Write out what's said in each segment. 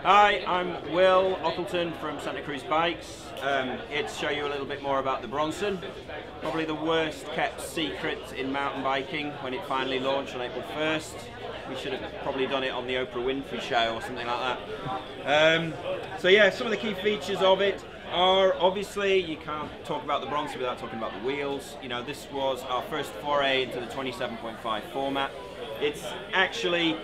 Hi, I'm Will Ockleton from Santa Cruz Bikes. Here to show you a little bit more about the Bronson. Probably the worst kept secret in mountain biking when it finally launched on April 1st. We should have probably done it on the Oprah Winfrey show or something like that. So yeah, some of the key features of it are, obviously, you can't talk about the Bronson without talking about the wheels. You know, this was our first foray into the 27.5 format. It's actually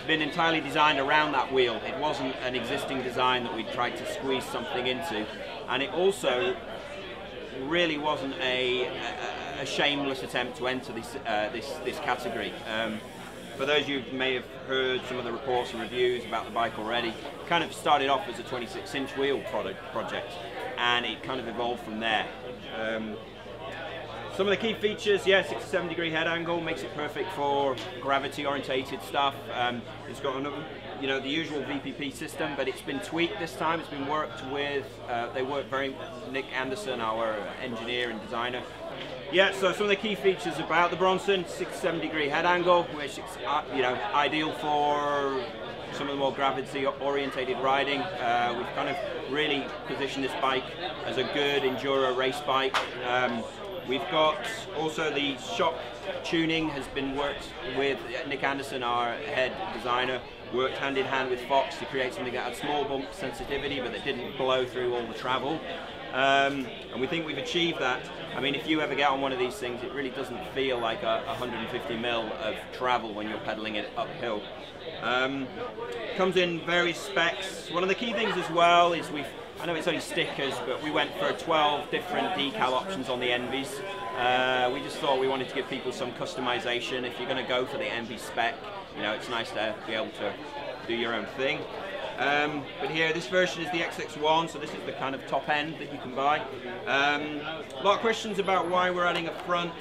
been entirely designed around that wheel. It wasn't an existing design that we tried to squeeze something into, and it also really wasn't a shameless attempt to enter this category. For those of you who may have heard some of the reports and reviews about the bike already, it kind of started off as a 26-inch wheel project, and it kind of evolved from there. Some of the key features, yeah, 67 degree head angle makes it perfect for gravity orientated stuff. It's got another, you know, the usual VPP system, but it's been tweaked this time. It's been worked with, Nick Anderson, our engineer and designer. Yeah, so some of the key features about the Bronson: 67 degree head angle, which is ideal for some of the more gravity orientated riding. We've kind of really positioned this bike as a good enduro race bike. We've got also the shock tuning has been worked with Nick Anderson, our head designer, worked hand in hand with Fox to create something that had small bump sensitivity but that didn't blow through all the travel. And we think we've achieved that. I mean, if you ever get on one of these things, it really doesn't feel like 150 mil of travel when you're pedaling it uphill. Comes in various specs. One of the key things as well is I know it's only stickers, but we went for 12 different decal options on the Envies. We just thought we wanted to give people some customization. If you're going to go for the Envy spec, you know, it's nice to be able to do your own thing. But here, this version is the XX1, so this is the kind of top end that you can buy. A lot of questions about why we're adding a front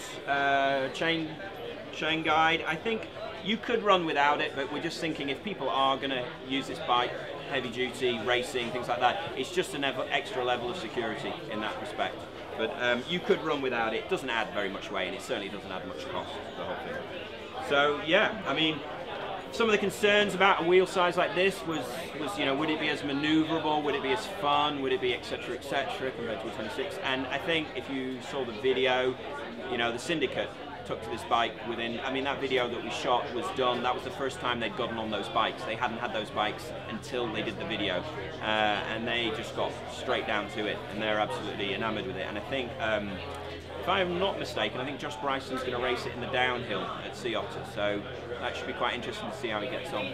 chain guide. I think you could run without it, but we're just thinking if people are going to use this bike, heavy duty, racing, things like that, it's just an extra level of security in that respect. But you could run without it. It doesn't add very much weight, and it certainly doesn't add much cost to the whole thing. So yeah, I mean, some of the concerns about a wheel size like this was you know, would it be as maneuverable, would it be as fun, would it be etc compared to a 26? And I think if you saw the video, you know, the Syndicate took to this bike within, I mean, that video that we shot was done, that was the first time they'd gotten on those bikes. They hadn't had those bikes until they did the video, and they just got straight down to it, and they're absolutely enamored with it. And I think, if I'm not mistaken, I think Josh Bryson's going to race it in the downhill at Sea Otter, so that should be quite interesting to see how he gets on.